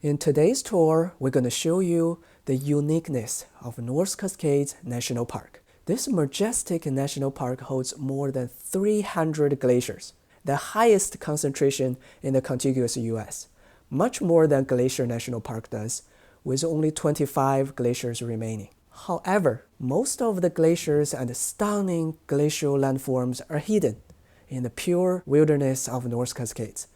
In today's tour, we're going to show you the uniqueness of North Cascades National Park. This majestic national park holds more than 300 glaciers, the highest concentration in the contiguous US, much more than Glacier National Park does, with only 25 glaciers remaining. However, most of the glaciers and stunning glacial landforms are hidden in the pure wilderness of North Cascades.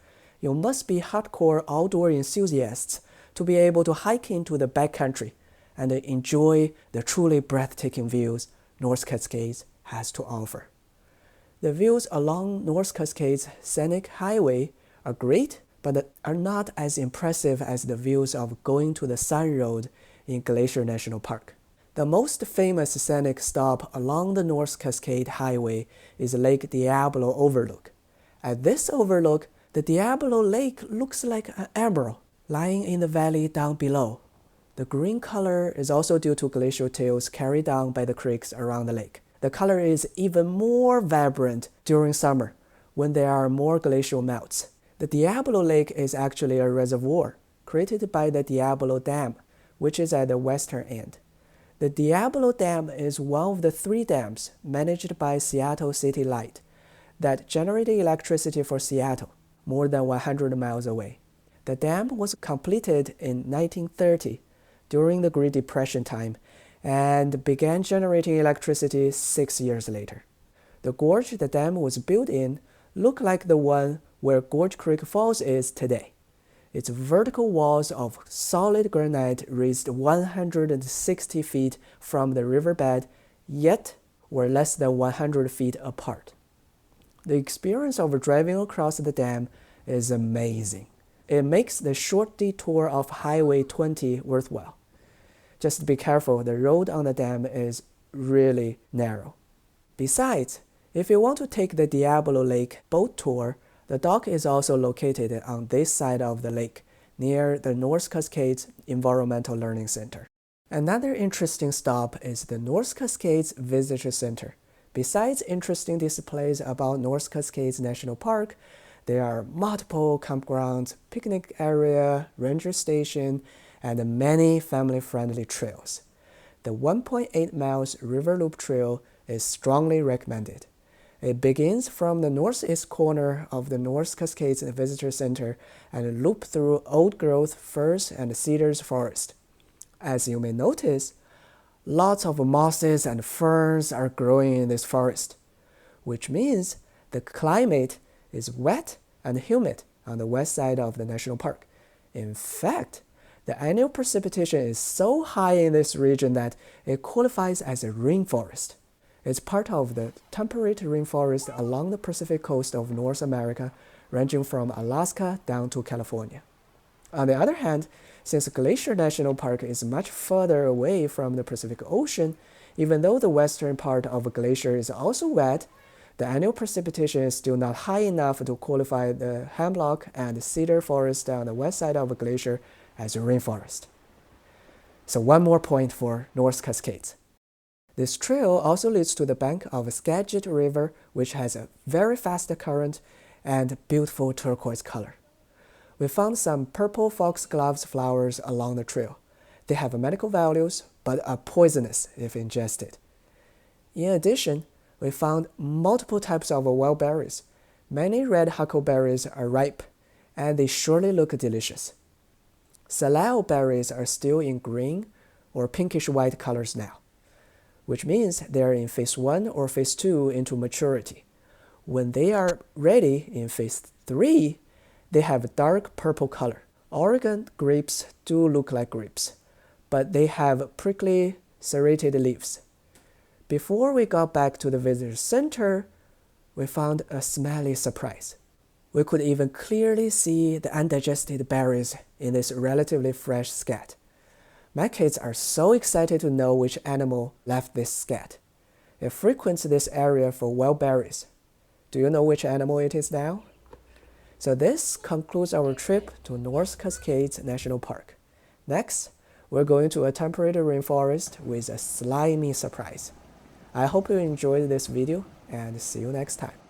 You must be hardcore outdoor enthusiasts to be able to hike into the backcountry and enjoy the truly breathtaking views North Cascades has to offer. The views along North Cascades Scenic Highway are great, but are not as impressive as the views of going to the Sun Road in Glacier National Park. The most famous scenic stop along the North Cascade Highway is Lake Diablo Overlook. At this overlook, the Diablo Lake looks like an emerald lying in the valley down below. The green color is also due to glacial tails carried down by the creeks around the lake. The color is even more vibrant during summer when there are more glacial melts. The Diablo Lake is actually a reservoir created by the Diablo Dam, which is at the western end. The Diablo Dam is one of the 3 dams managed by Seattle City Light that generate electricity for Seattle, more than 100 miles away. The dam was completed in 1930 during the Great Depression time and began generating electricity 6 years later. The gorge the dam was built in looked like the one where Gorge Creek Falls is today. Its vertical walls of solid granite raised 160 feet from the riverbed, yet were less than 100 feet apart. The experience of driving across the dam is amazing. It makes the short detour of Highway 20 worthwhile. Just be careful, the road on the dam is really narrow. Besides, if you want to take the Diablo Lake boat tour, the dock is also located on this side of the lake, near the North Cascades Environmental Learning Center. Another interesting stop is the North Cascades Visitor Center. Besides interesting displays about North Cascades National Park, there are multiple campgrounds, picnic area, ranger station, and many family-friendly trails. The 1.8 miles River Loop Trail is strongly recommended. It begins from the northeast corner of the North Cascades Visitor Center and loop through old-growth firs and cedars forest. As you may notice, lots of mosses and ferns are growing in this forest, which means the climate is wet and humid on the west side of the national park. In fact, the annual precipitation is so high in this region that it qualifies as a rainforest. It's part of the temperate rainforest along the Pacific coast of North America, ranging from Alaska down to California. On the other hand, since Glacier National Park is much further away from the Pacific Ocean, even though the western part of Glacier is also wet, the annual precipitation is still not high enough to qualify the hemlock and cedar forest on the west side of Glacier as a rainforest. So one more point for North Cascades. This trail also leads to the bank of Skagit River, which has a very fast current and beautiful turquoise color. We found some purple foxgloves flowers along the trail. They have medical values, but are poisonous if ingested. In addition, we found multiple types of wild berries. Many red huckleberries are ripe, and they surely look delicious. Salal berries are still in green or pinkish-white colors now, which means they are in phase 1 or phase 2 into maturity. When they are ready in phase 3, they have a dark purple color. Oregon grapes do look like grapes, but they have prickly, serrated leaves. Before we got back to the visitor center, we found a smelly surprise. We could even clearly see the undigested berries in this relatively fresh scat. My kids are so excited to know which animal left this scat. It frequents this area for wild berries. Do you know which animal it is now? So this concludes our trip to North Cascades National Park. Next, we're going to a temperate rainforest with a slimy surprise. I hope you enjoyed this video and see you next time.